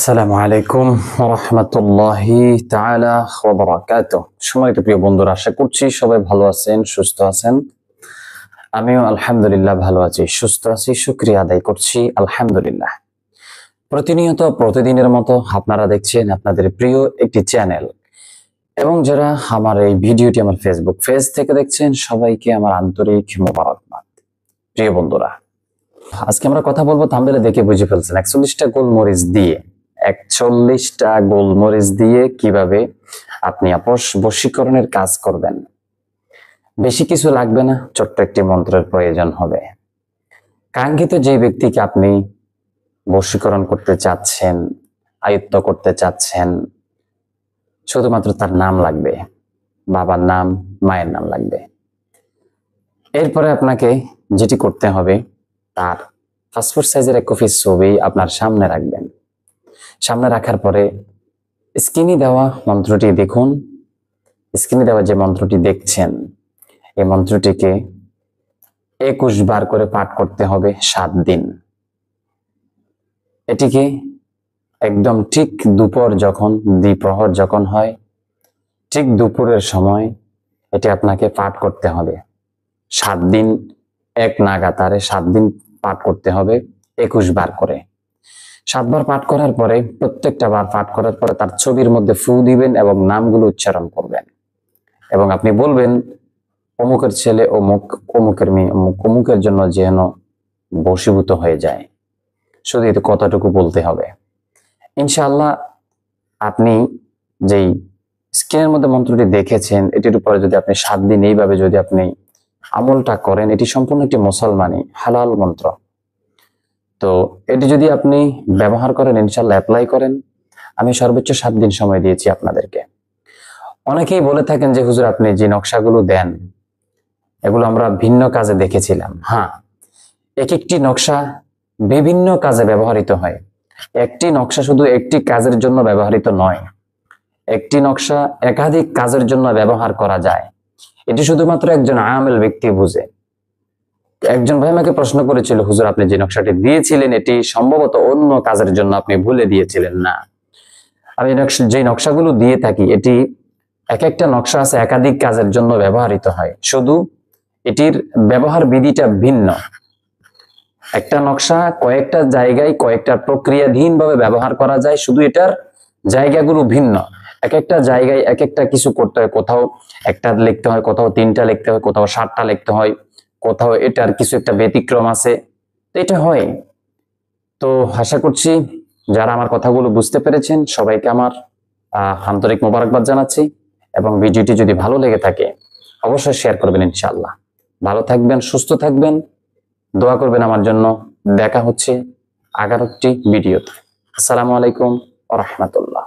আসসালামু আলাইকুম ওয়া রাহমাতুল্লাহি তাআলা ওয়া বারাকাতুহু। সম্মানিত প্রিয় বন্ধুরা, আশা করছি সবাই ভালো আছেন, সুস্থ আছেন। আমিও আলহামদুলিল্লাহ ভালো আছি, সুস্থ আছি, শুকরিয়া আদায় করছি আলহামদুলিল্লাহ। প্রতিনিয়ত প্রতিদিনের মতো আপনারা দেখছেন আপনাদের প্রিয় একটি চ্যানেল, এবং যারা আমার এই ভিডিওটি আমার ফেসবুক পেজ থেকে দেখছেন সবাইকে আমার আন্তরিক মোবারকবাদ। প্রিয় বন্ধুরা, আজকে আমরা কথা বলবো, থাম্বনেলে দেখে বুঝে ফেলছেন, 41টা গোলমরিচ দিয়ে 41টা গোলমরিচ দিয়ে কিভাবে আপনি আপোষ বশীকরণের কাজ করবেন। বেশি কিছু লাগবে না, ছোট্ট একটি মন্ত্রের প্রয়োজন হবে। কাঙ্ক্ষিত যে ব্যক্তিকে আপনি বশীকরণ করতে চাচ্ছেন, আয়ত্ত করতে চাচ্ছেন, শুধুমাত্র তার নাম লাগবে, বাবার নাম, মায়ের নাম লাগবে। এরপরে আপনাকে যেটি করতে হবে, তার পাসপোর্ট সাইজের এক কপি ছবি আপনার সামনে রাখবেন। সামনে রাখার পরে স্ক্রিনে দেওয়া মন্ত্রটি দেখুন। স্ক্রিনে দেওয়া যে মন্ত্রটি দেখছেন, এই মন্ত্রটিকে 21 বার করে পাঠ করতে হবে 7 দিন। এটিকে একদম ঠিক দুপুর যখন, দ্বিপ্রহর যখন হয়, ঠিক দুপুরের সময় এটি আপনাকে পাঠ করতে হবে 7 দিন। এক নাগাতারে 7 দিন পাঠ করতে হবে 21 বার করে। 7 বার পাঠ করার পরে, প্রত্যেকটা বার পাঠ করার পরে তার ছবির মধ্যে ফু দিবেন এবং নামগুলো উচ্চারণ করবেন, এবং আপনি বলবেন, অমুকের ছেলে অমুক, অমুকের মেয়ে অমুক, অমুকের জন্য যেন বশীভূত হয়ে যায়। শুধু এতে কতটুকু বলতে হবে। ইনশাআল্লাহ আপনি যেই স্ক্রিনের মধ্যে মন্ত্রটি দেখেছেন, এটির উপরে যদি আপনি 7 দিন এইভাবে যদি আপনি আমলটা করেন, এটি সম্পূর্ণ একটি মুসলমানি হালাল মন্ত্র। তো এটি যদি আপনি ব্যবহার করেন, ইনশাআল্লাহ অ্যাপ্লাই করেন, আমি সর্বোচ্চ 7 দিন সময় দিয়েছি আপনাদেরকে। অনেকেই বলে থাকেন যে হুজুর, আপনি যে নকশাগুলো দেন এগুলো আমরা ভিন্ন কাজে দেখেছিলাম। হ্যাঁ, এক একটি নকশা বিভিন্ন কাজে ব্যবহৃত হয়। একটি নকশা শুধু একটি কাজের জন্য ব্যবহৃত নয়, একটি নকশা একাধিক কাজের জন্য ব্যবহার করা যায়। এটি শুধুমাত্র একজন আমেল ব্যক্তি বুঝে। একজন ভাই আমাকে প্রশ্ন করেছিল, হুজুর আপনি যে নকশাটি দিয়েছিলেন এটি সম্ভবত অন্য কাজের জন্য আপনি ভুলে দিয়েছিলেন। না, আমি যে নকশাগুলো দিয়ে থাকি, এটি এক একটা নকশা আছে একাধিক কাজের জন্য ব্যবহৃত হয়, শুধু এটির ব্যবহার বিধিটা ভিন্ন। একটা নকশা কয়েকটা জায়গায় কয়েকটা প্রক্রিয়াধীন ভাবে ব্যবহার করা যায়, শুধু এটার জায়গাগুলো ভিন্ন। এক একটা জায়গায় এক একটা কিছু করতে হয়, কোথাও একটা লিখতে হয়, কোথাও 3টা লিখতে হয়, কোথাও 7টা লিখতে হয়, কোথাও এটার কিছু একটা ব্যতিক্রম আছে। তো এটা হয়। তো আশা করছি যারা আমার কথাগুলো বুঝতে পেরেছেন সবাইকে আমার আন্তরিক মোবারকবাদ জানাচ্ছি, এবং ভিডিওটি যদি ভালো লেগে থাকে অবশ্যই শেয়ার করবেন। ইনশাআল্লাহ ভালো থাকবেন, সুস্থ থাকবেন, দোয়া করবেন আমার জন্য। দেখা হচ্ছে আগামী একটি ভিডিওতে। আসসালামু আলাইকুম ওয়া রাহমাতুল্লাহ।